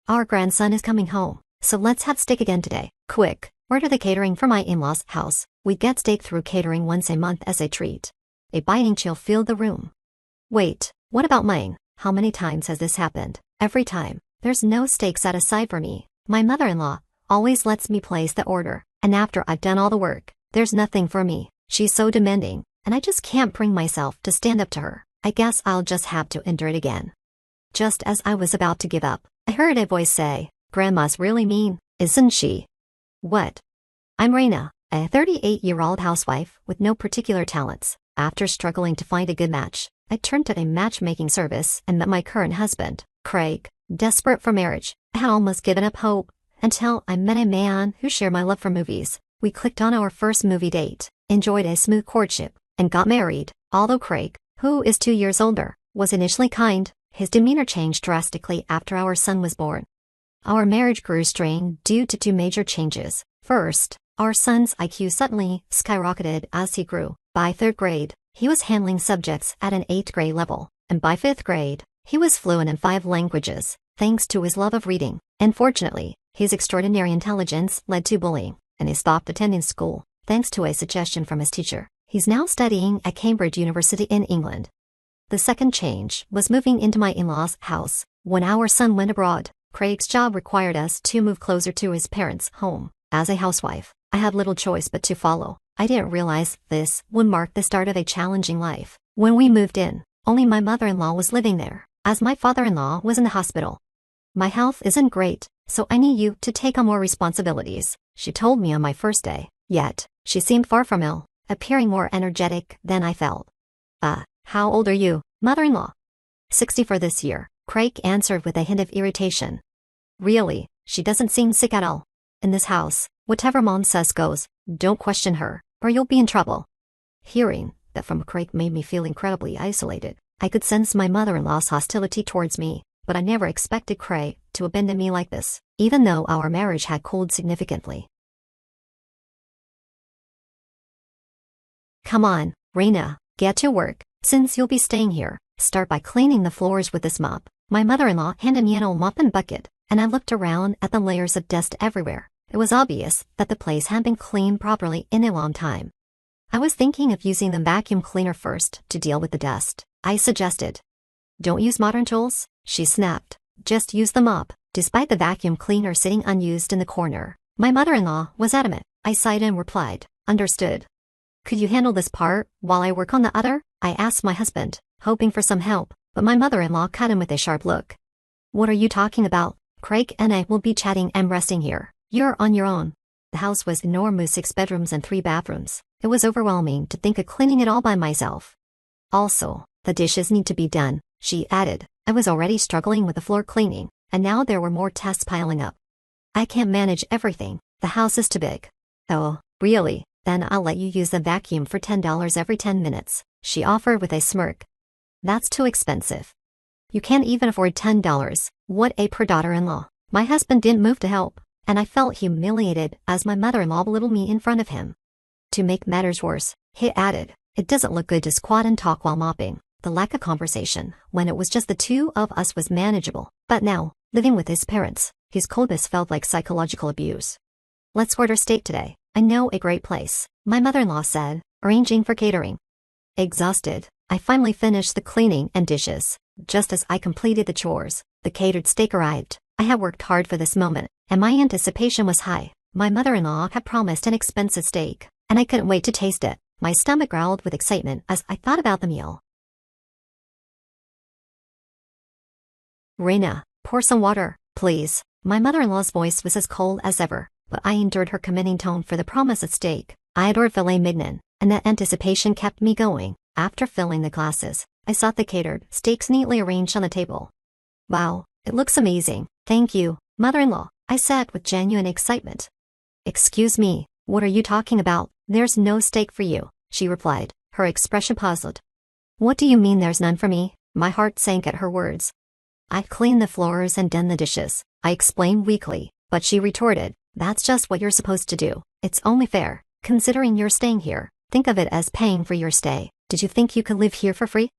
Our grandson is coming home, so let's have steak again today. Quick, order the catering for my in-laws' house. We get steak through catering once a month as a treat. A biting chill filled the room. Wait, what about mine? How many times has this happened? Every time. There's no steak set aside for me. My mother-in-law always lets me place the order, and after I've done all the work, there's nothing for me. She's so demanding, and I just can't bring myself to stand up to her. I guess I'll just have to endure it again. Just as I was about to give up, I heard a voice say, "Grandma's really mean, isn't she?" What? I'm Reina, a 38-year-old housewife with no particular talents. After struggling to find a good match, I turned to a matchmaking service and met my current husband, Craig. Desperate for marriage, I had almost given up hope, until I met a man who shared my love for movies. We clicked on our first movie date, enjoyed a smooth courtship, and got married. Although Craig, who is 2 years older, was initially kind, his demeanor changed drastically after our son was born. Our marriage grew strained due to two major changes. First, our son's IQ suddenly skyrocketed as he grew. By 3rd grade, he was handling subjects at an 8th grade level, and by 5th grade, he was fluent in 5 languages, thanks to his love of reading. Unfortunately, his extraordinary intelligence led to bullying, and he stopped attending school, thanks to a suggestion from his teacher. He's now studying at Cambridge University in England. The second change was moving into my in-laws' house. When our son went abroad, Craig's job required us to move closer to his parents' home. As a housewife, I had little choice but to follow. I didn't realize this would mark the start of a challenging life. When we moved in, only my mother-in-law was living there, as my father-in-law was in the hospital. "My health isn't great, so I need you to take on more responsibilities," she told me on my first day. Yet, she seemed far from ill, appearing more energetic than I felt. How old are you, mother-in-law?" 64 this year, Craig answered with a hint of irritation. "Really, she doesn't seem sick at all. In this house, whatever mom says goes. Don't question her, or you'll be in trouble." Hearing that from Craig made me feel incredibly isolated. I could sense my mother-in-law's hostility towards me, but I never expected Craig to abandon me like this, even though our marriage had cooled significantly. "Come on, Reina, get to work. Since you'll be staying here, start by cleaning the floors with this mop." My mother-in-law handed me an old mop and bucket, and I looked around at the layers of dust everywhere. It was obvious that the place hadn't been cleaned properly in a long time. I was thinking of using the vacuum cleaner first to deal with the dust. I suggested. "Don't use modern tools," she snapped. "Just use the mop." Despite the vacuum cleaner sitting unused in the corner, my mother-in-law was adamant. I sighed and replied, "Understood." "Could you handle this part while I work on the other?" I asked my husband, hoping for some help, but my mother-in-law cut him with a sharp look. "What are you talking about? Craig and I will be chatting and resting here. You're on your own." The house was enormous, 6 bedrooms and 3 bathrooms. It was overwhelming to think of cleaning it all by myself. "Also, the dishes need to be done," she added. I was already struggling with the floor cleaning, and now there were more tasks piling up. "I can't manage everything. The house is too big." "Oh, really? Then I'll let you use the vacuum for $10 every 10 minutes, she offered with a smirk. "That's too expensive." "You can't even afford $10. What a poor daughter-in-law." My husband didn't move to help, and I felt humiliated as my mother-in-law belittled me in front of him. To make matters worse, he added, "It doesn't look good to squat and talk while mopping." The lack of conversation, when it was just the two of us, was manageable. But now, living with his parents, his coldness felt like psychological abuse. "Let's order steak today. I know a great place," my mother-in-law said, arranging for catering. Exhausted, I finally finished the cleaning and dishes. Just as I completed the chores, the catered steak arrived. I had worked hard for this moment, and my anticipation was high. My mother-in-law had promised an expensive steak, and I couldn't wait to taste it. My stomach growled with excitement as I thought about the meal. "Reina, pour some water, please." My mother-in-law's voice was as cold as ever, but I endured her committing tone for the promise of steak. I adored filet mignon, and that anticipation kept me going. After filling the glasses, I saw the catered steaks neatly arranged on the table. "Wow, it looks amazing. Thank you, mother-in-law," I said with genuine excitement. "Excuse me, what are you talking about? There's no steak for you," she replied, her expression puzzled. "What do you mean there's none for me?" My heart sank at her words. "I've cleaned the floors and done the dishes," I explained weakly, but she retorted, "That's just what you're supposed to do. It's only fair, considering you're staying here. Think of it as paying for your stay. Did you think you could live here for free?"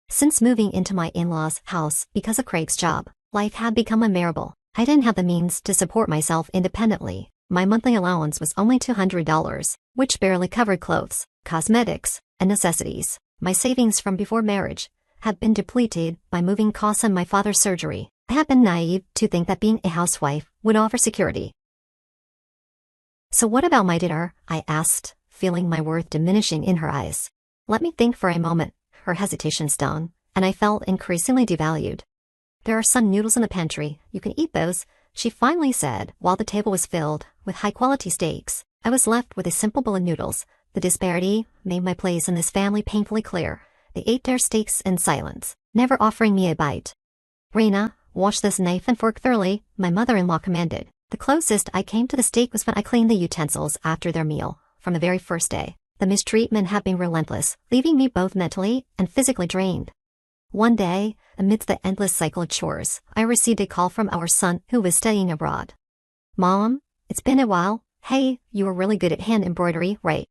Since moving into my in-laws' house because of Craig's job, life had become unbearable. I didn't have the means to support myself independently. My monthly allowance was only $200, which barely covered clothes, cosmetics, and necessities. My savings from before marriage had been depleted by moving costs and my father's surgery. I had been naive to think that being a housewife would offer security. "So what about my dinner?" I asked, feeling my worth diminishing in her eyes. "Let me think for a moment." Her hesitation stung, and I felt increasingly devalued. "There are some noodles in the pantry. You can eat those," she finally said, while the table was filled with high-quality steaks. I was left with a simple bowl of noodles. The disparity made my place in this family painfully clear. They ate their steaks in silence, never offering me a bite. "Reina, wash this knife and fork thoroughly," my mother-in-law commanded. The closest I came to the steak was when I cleaned the utensils after their meal. From the very first day, the mistreatment had been relentless, leaving me both mentally and physically drained. One day, amidst the endless cycle of chores, I received a call from our son who was studying abroad. "Mom, it's been a while. Hey, you were really good at hand embroidery, right?"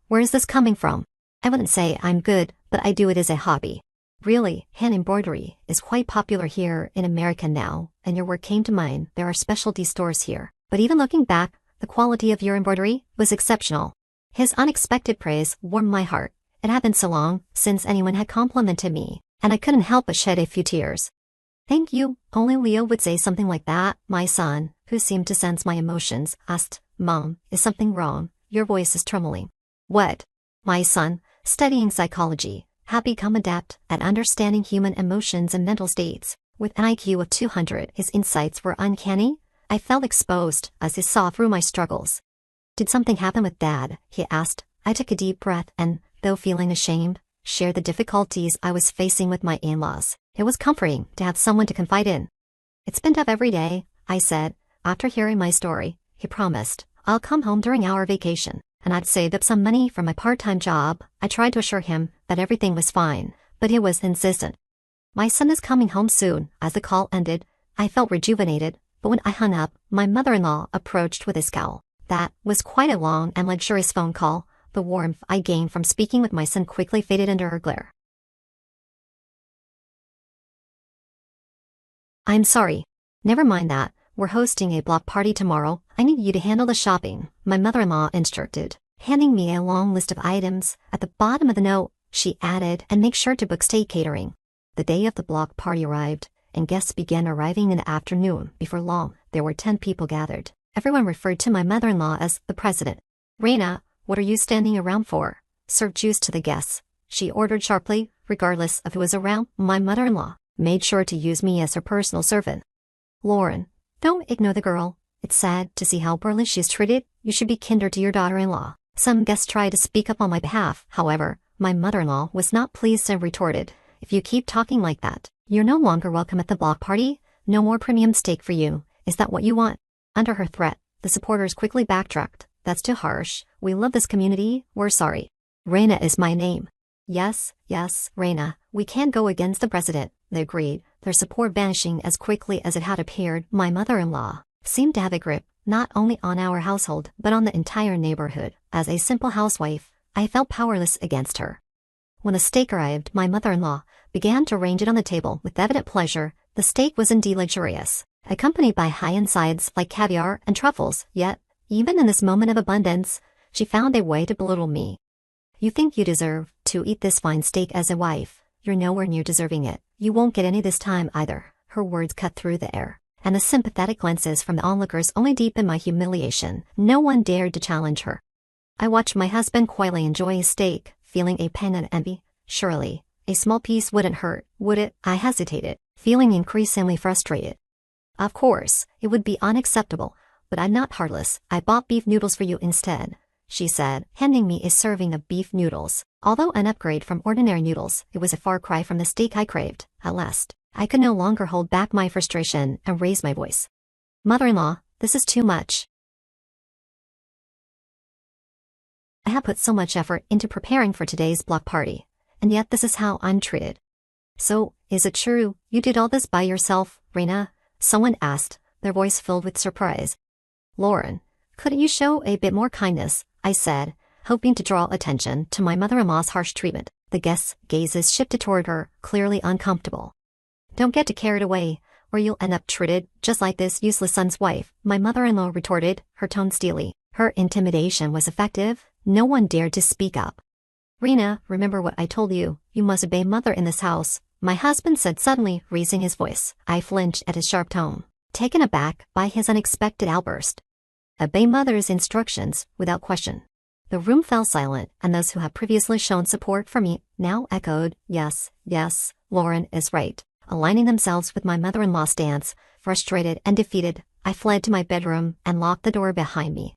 Where is this coming from?" "I wouldn't say I'm good, but I do it as a hobby." "Really, hand embroidery is quite popular here in America now, and your work came to mind. There are specialty stores here. But even looking back, the quality of your embroidery was exceptional." His unexpected praise warmed my heart. It had been so long since anyone had complimented me, and I couldn't help but shed a few tears. "Thank you. Only Leo would say something like that." My son, who seemed to sense my emotions, asked, "Mom, is something wrong? Your voice is trembling." "What?" My son, studying psychology, had become adept at understanding human emotions and mental states. With an IQ of 200, his insights were uncanny. I felt exposed as he saw through my struggles. "Did something happen with Dad?" he asked. I took a deep breath and, though feeling ashamed, shared the difficulties I was facing with my in-laws. It was comforting to have someone to confide in. "It's been tough every day," I said. After hearing my story, he promised, "I'll come home during our vacation, and I'd saved up some money from my part-time job." I tried to assure him that everything was fine, but he was insistent. "My son is coming home soon." As the call ended, I felt rejuvenated, but when I hung up, my mother-in-law approached with a scowl. That was quite a long and luxurious phone call. The warmth I gained from speaking with my son quickly faded under her glare. "I'm sorry. Never mind that. We're hosting a block party tomorrow. I need you to handle the shopping," my mother-in-law instructed, handing me a long list of items. At the bottom of the note, she added, "And make sure to book state catering." The day of the block party arrived, and guests began arriving in the afternoon. Before long, there were 10 people gathered. Everyone referred to my mother-in-law as the president. "Reina, what are you standing around for? Serve juice to the guests," she ordered sharply. Regardless of who was around, my mother-in-law made sure to use me as her personal servant. "Lauren, don't ignore the girl. It's sad to see how poorly she's treated. You should be kinder to your daughter-in-law." Some guests tried to speak up on my behalf. However, my mother-in-law was not pleased and retorted, "If you keep talking like that, you're no longer welcome at the block party. No more premium steak for you. Is that what you want?" Under her threat, the supporters quickly backtracked. "That's too harsh. We love this community. We're sorry." "Reina is my name." Yes, Reina. We can't go against the president," they agreed, their support vanishing as quickly as it had appeared. My mother-in-law seemed to have a grip, not only on our household, but on the entire neighborhood. As a simple housewife, I felt powerless against her. When the steak arrived, my mother-in-law began to arrange it on the table with evident pleasure. The steak was indeed luxurious, accompanied by high-end sides like caviar and truffles. Yet, even in this moment of abundance, she found a way to belittle me. "You think you deserve to eat this fine steak as a wife. You're nowhere near deserving it. You won't get any this time either." Her words cut through the air, and the sympathetic glances from the onlookers only deepened my humiliation. No one dared to challenge her. I watched my husband quietly enjoy his steak, feeling a pang of envy. Surely, a small piece wouldn't hurt, would it? I hesitated, feeling increasingly frustrated. "Of course, it would be unacceptable, but I'm not heartless. I bought beef noodles for you instead," she said, handing me a serving of beef noodles. Although an upgrade from ordinary noodles, it was a far cry from the steak I craved. At last, I could no longer hold back my frustration and raised my voice. "Mother-in-law, this is too much. I have put so much effort into preparing for today's block party, and yet this is how I'm treated." "So, is it true you did all this by yourself, Reina?" someone asked, their voice filled with surprise. "Lauren, couldn't you show a bit more kindness?" I said, hoping to draw attention to my mother-in-law's harsh treatment. The guests' gazes shifted toward her, clearly uncomfortable. "Don't get too carried away. or you'll end up treated just like this useless son's wife," my mother-in-law retorted, her tone steely. Her intimidation was effective. No one dared to speak up. "Rena, remember what I told you. You must obey mother in this house," my husband said suddenly, raising his voice. I flinched at his sharp tone, taken aback by his unexpected outburst. "Obey mother's instructions, without question." The room fell silent, and those who had previously shown support for me now echoed, "Yes, yes, Lauren is right," aligning themselves with my mother-in-law's stance. Frustrated and defeated, I fled to my bedroom and locked the door behind me.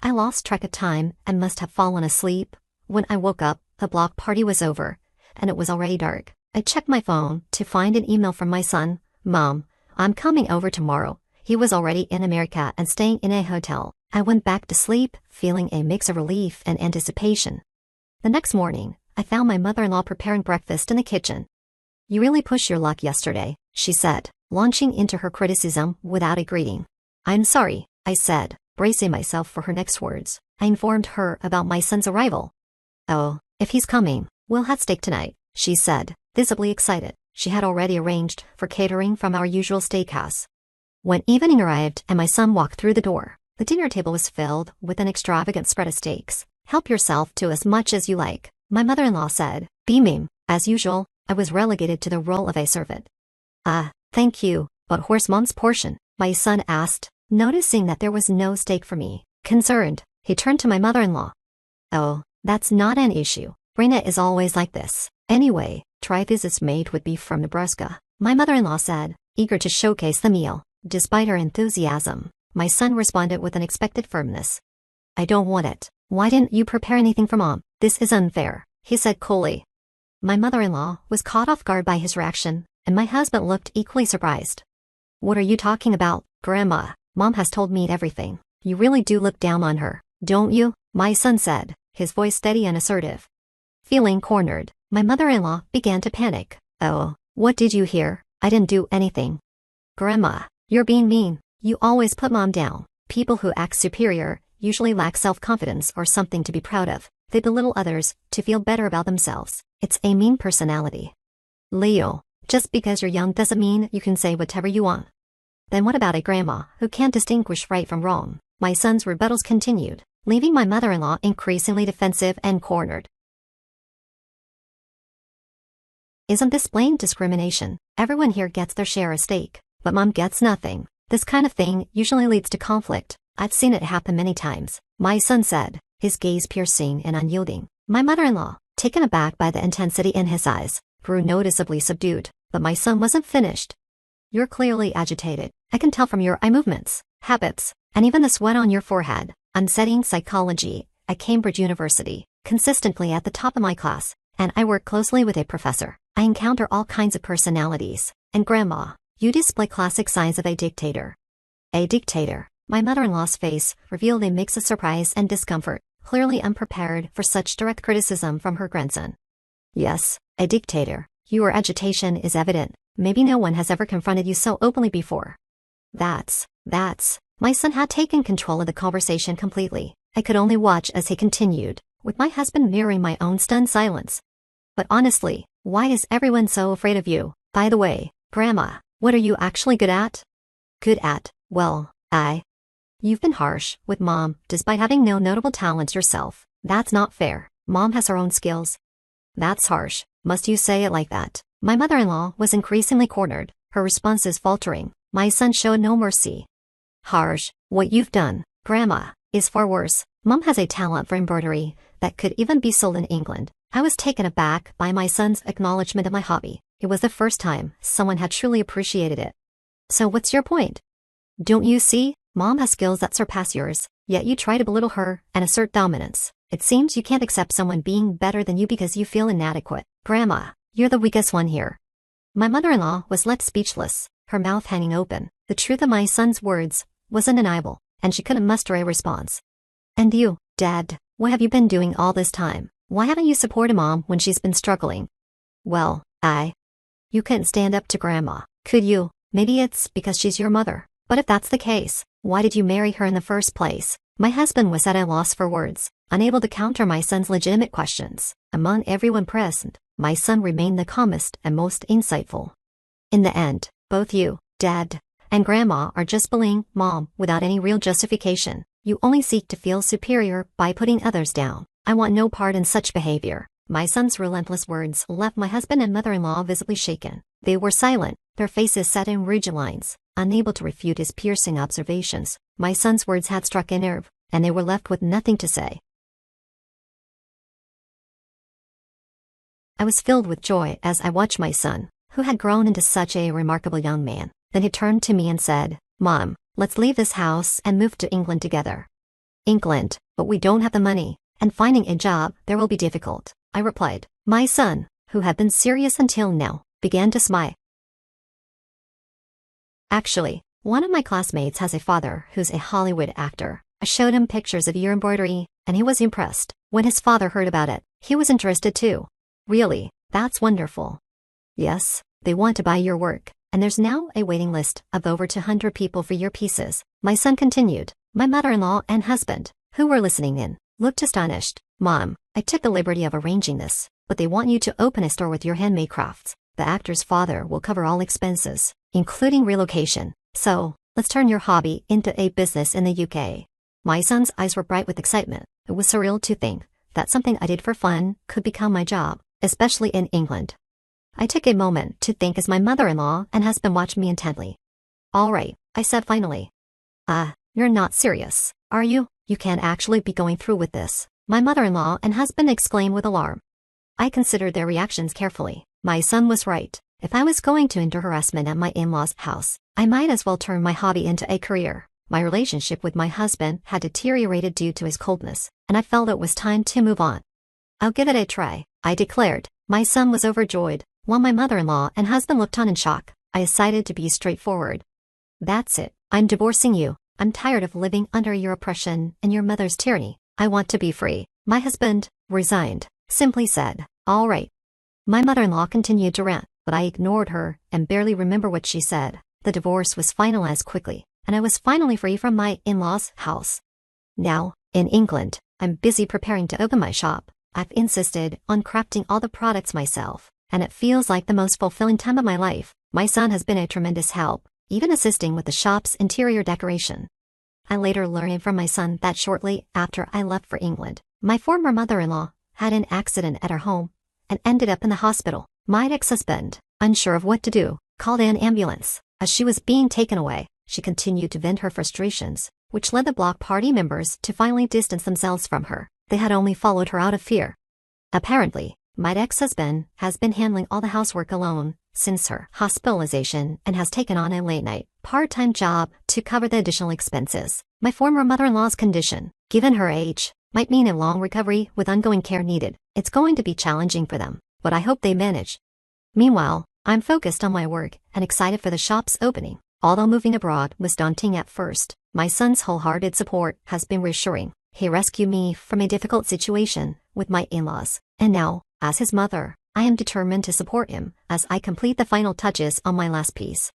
I lost track of time and must have fallen asleep. When I woke up, the block party was over, and it was already dark. I checked my phone to find an email from my son. "Mom, I'm coming over tomorrow." He was already in America and staying in a hotel. I went back to sleep, feeling a mix of relief and anticipation. The next morning, I found my mother-in-law preparing breakfast in the kitchen. "You really pushed your luck yesterday," she said, launching into her criticism without a greeting. "I'm sorry," I said, bracing myself for her next words. I informed her about my son's arrival. "Oh, if he's coming, we'll have steak tonight," she said, visibly excited. She had already arranged for catering from our usual steakhouse. When evening arrived and my son walked through the door, the dinner table was filled with an extravagant spread of steaks. "Help yourself to as much as you like," my mother-in-law said, beaming. As usual, I was relegated to the role of a servant. Thank you, but where's Mom's portion?" my son asked, noticing that there was no steak for me. Concerned, he turned to my mother-in-law. "Oh, that's not an issue. Rena is always like this. Anyway, try this. It's made with beef from Nebraska," my mother-in-law said, eager to showcase the meal. Despite her enthusiasm, my son responded with unexpected firmness. "I don't want it. Why didn't you prepare anything for Mom? This is unfair," he said coolly. My mother-in-law was caught off guard by his reaction, and my husband looked equally surprised. "What are you talking about, Grandma? Mom has told me everything. You really do look down on her, don't you?" my son said, his voice steady and assertive. Feeling cornered, my mother-in-law began to panic. "Oh, what did you hear? I didn't do anything." "Grandma, you're being mean. You always put Mom down. People who act superior usually lack self-confidence or something to be proud of. They belittle others to feel better about themselves. It's a mean personality." "Leo, just because you're young doesn't mean you can say whatever you want." "Then what about a grandma who can't distinguish right from wrong?" my son's rebuttals continued, leaving my mother-in-law increasingly defensive and cornered. "Isn't this blatant discrimination? Everyone here gets their share of steak, but Mom gets nothing. This kind of thing usually leads to conflict. I've seen it happen many times," my son said, his gaze piercing and unyielding. My mother-in-law, taken aback by the intensity in his eyes, grew noticeably subdued, but my son wasn't finished. "You're clearly agitated. I can tell from your eye movements, habits, and even the sweat on your forehead. I'm studying psychology at Cambridge University, consistently at the top of my class, and I work closely with a professor. I encounter all kinds of personalities, and Grandma, you display classic signs of a dictator." "A dictator?" My mother-in-law's face revealed a mix of surprise and discomfort, clearly unprepared for such direct criticism from her grandson. "Yes, a dictator. Your agitation is evident. Maybe no one has ever confronted you so openly before." That's. My son had taken control of the conversation completely. I could only watch as he continued, with my husband mirroring my own stunned silence. "But honestly, why is everyone so afraid of you? By the way, Grandma, what are you actually good at?" "Good at? Well, You've been harsh with Mom, despite having no notable talents yourself. That's not fair. Mom has her own skills." "That's harsh. Must you say it like that?" My mother-in-law was increasingly cornered, her responses faltering. My son showed no mercy. "Harsh? What you've done, Grandma, is far worse. Mom has a talent for embroidery that could even be sold in England." I was taken aback by my son's acknowledgement of my hobby. It was the first time someone had truly appreciated it. "So what's your point? Don't you see? Mom has skills that surpass yours, yet you try to belittle her and assert dominance. It seems you can't accept someone being better than you because you feel inadequate. Grandma, you're the weakest one here." My mother-in-law was left speechless, her mouth hanging open. The truth of my son's words was undeniable, and she couldn't muster a response. "And you, Dad, what have you been doing all this time? Why haven't you supported Mom when she's been struggling?" "Well, You couldn't stand up to Grandma, could you? Maybe it's because she's your mother. But if that's the case, why did you marry her in the first place?" My husband was at a loss for words, unable to counter my son's legitimate questions. Among everyone present, my son remained the calmest and most insightful. "In the end, both you, Dad and Grandma are just bullying Mom without any real justification. You only seek to feel superior by putting others down. I want no part in such behavior. My son's relentless words left my husband and mother-in-law visibly shaken. They were silent, their faces set in rigid lines, unable to refute his piercing observations. My son's words had struck a nerve, and they were left with nothing to say. I was filled with joy as I watched my son, who had grown into such a remarkable young man. Then he turned to me and said, "Mom, let's leave this house and move to England together." "England, but we don't have the money, and finding a job there will be difficult," I replied. My son, who had been serious until now, began to smile. "Actually, one of my classmates has a father who's a Hollywood actor. I showed him pictures of your embroidery, and he was impressed. When his father heard about it, he was interested too." "Really? That's wonderful." "Yes, they want to buy your work, and there's now a waiting list of over 200 people for your pieces," my son continued. My mother-in-law and husband, who were listening in, looked astonished. "Mom, I took the liberty of arranging this, but they want you to open a store with your handmade crafts. The actor's father will cover all expenses, including relocation. So, let's turn your hobby into a business in the UK." My son's eyes were bright with excitement. It was surreal to think that something I did for fun could become my job, especially in England. I took a moment to think as my mother-in-law and husband watched me intently. "All right," I said finally. You're not serious, are you? You can't actually be going through with this," my mother-in-law and husband exclaimed with alarm. I considered their reactions carefully. My son was right. If I was going to endure harassment at my in-laws' house, I might as well turn my hobby into a career. My relationship with my husband had deteriorated due to his coldness, and I felt it was time to move on. "I'll give it a try," I declared. My son was overjoyed, while my mother-in-law and husband looked on in shock. I decided to be straightforward. "That's it. I'm divorcing you. I'm tired of living under your oppression and your mother's tyranny. I want to be free." My husband, resigned, simply said, "All right." My mother-in-law continued to rant, but I ignored her and barely remember what she said. The divorce was finalized quickly, and I was finally free from my in-laws' house. Now, in England, I'm busy preparing to open my shop. I've insisted on crafting all the products myself, and it feels like the most fulfilling time of my life. My son has been a tremendous help, even assisting with the shop's interior decoration. I later learned from my son that shortly after I left for England, my former mother-in-law had an accident at her home and ended up in the hospital. My ex-husband, unsure of what to do, called an ambulance. As she was being taken away, she continued to vent her frustrations, which led the block party members to finally distance themselves from her. They had only followed her out of fear. Apparently, my ex-husband has been handling all the housework alone since her hospitalization and has taken on a late-night, part-time job to cover the additional expenses. My former mother-in-law's condition, given her age, might mean a long recovery with ongoing care needed. It's going to be challenging for them, but I hope they manage. Meanwhile, I'm focused on my work and excited for the shop's opening. Although moving abroad was daunting at first, my son's wholehearted support has been reassuring. He rescued me from a difficult situation with my in-laws, and now, as his mother, I am determined to support him as I complete the final touches on my last piece.